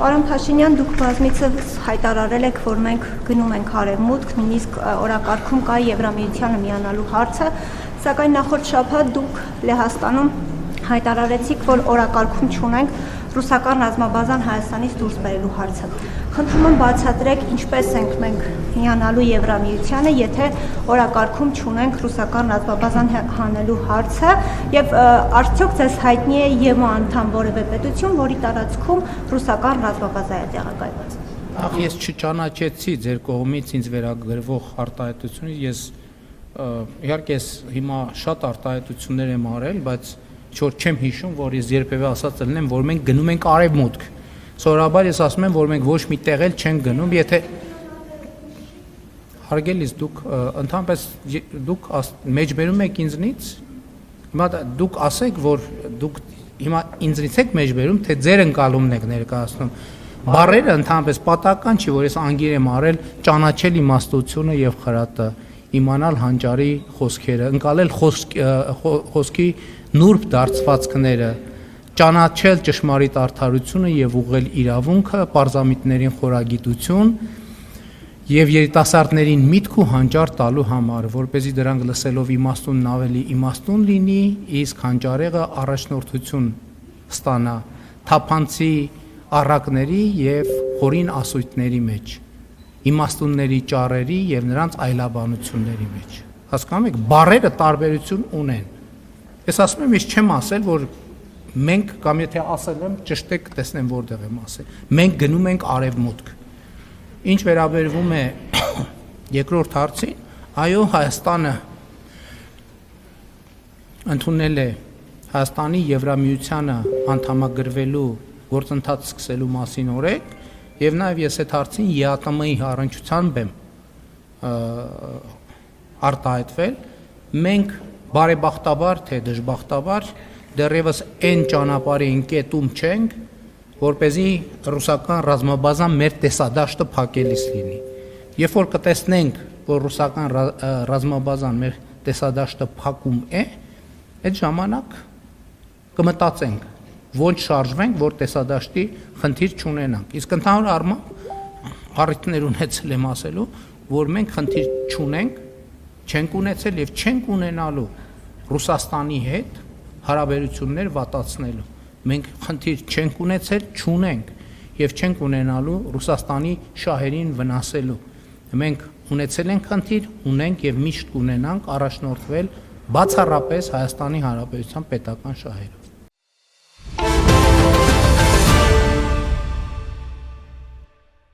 Պարոն Փաշինյան, դուք բազմիցս հայտարարել եք, որ մենք գնում ենք արևմուտք, նույնիսկ օրակարգում կա Եվրամիությանը միանալու հարցը, սակայն նախորդ շաբաթ դուք Լեհաստանում հայտարարեցիք, որ օրակարգում չունենք ռուսական ռազմաբազան Հայաստանից դուրս բերելու հարցը։ Խնդրում եմ բացատրեք, ինչպես ենք մենք միանալու Եվրամիությանը, եթե օրակարգում չունենք ռուսական ռազմաբազան հանելու հարցը, եւ արդյոք ձեզ հայտնի է ԵՄ անդամ որևէ պետություն, որի տարածքում ռուսական ռազմաբազա է տեղակայված։ Ես չճանաչեցի ձեր կողմից ինձ վերագրվող արտահայտությունից, ես իհարկե հիմա շատ արտահայտություններ եմ արել, բայց չոր չեմ հիշում, որ ես երբևէ ասած լինեմ, որ մենք գնում ենք արևմուտք։ Սովորաբար ես ասում եմ, որ մենք ոչ մի տեղ էլ չենք գնում, եթե հարգելիս դուք ընդհանրապես դուք մեջբերում եք ինձնից, հիմա դուք ասեք, որ դուք հիմա ինձնից եք մեջբերում, թե ձեր ընկալումն եք ներկայացնում։ Բառերը ընդհանրապես պատահական չի, որ ես անգիր եմ արել ճանաչել իմաստությունը եւ խրատը, իմանալ հանճարի խոսքերը, ընկալել խոսքի նուրբ դարձվածքները, ճանաչել ճշմարիտ արդարությունը եւ ուղղել իրավունքը, պարզամիտներին խորագիտություն եւ երիտասարդներին միտք ու հանճար տալու համար, որպեսզի դրանք լսելով իմաստունն ավելի իմաստուն լինի, իսկ հանճարեղը առաջնորդություն ստանա թափանցի առակների եւ խորին ասույթների մեջ, իմաստունների ճառերի եւ նրանց այլաբանությունների մեջ։ Հասկանում եք, բառերը տարբերություն ունեն։ Ես ասում եմ, ես չեմ ասել, որ մենք կամ եթե ասել եմ, ճշտեք, տեսնեմ որտեղ եմ ասել։ Մենք գնում ենք արևմուտք։ Ինչ վերաբերվում է երկրորդ հարցին, այո, Հայաստանը ընդունել է Հայաստանի Եվրամիությանը անդամագրվելու գործընթաց սկսելու մասին օրենք, եւ նաեւ ես այդ հարցին ԵԱՏՄ-ի առնչությամբ եմ արտահայտվել։ Մենք բարեբախտաբար թե դժբախտաբար դեռևս այն ճանապարհի ընկետում չենք, որպեսզի ռուսական ռազմաբազան մեր տեսադաշտը փակելիս լինի։ Երբ որ կտեսնենք, որ ռուսական ռազմաբազան մեր տեսադաշտը փակում է, այդ ժամանակ կմտածենք, ոչ շարժվենք, որ տեսադաշտի խնդիր չունենանք։ Իսկ ընդհանուր առմամբ առիթներ ունեցել եմ ասելու, որ մենք խնդիր չունենք, չենք ունեցել եւ չենք ունենալու Ռուսաստանի հետ հարաբերություններ վատացնելու։ Մենք խնդիր չենք ունեցել, չունենք եւ չենք ունենալու Ռուսաստանի շահերին վնասելու։ Մենք ունեցել ենք խնդիր, ունենք եւ միշտ կունենանք առաջնորդվել բացառապես Հայաստանի Հանրապետության պետական շահերով։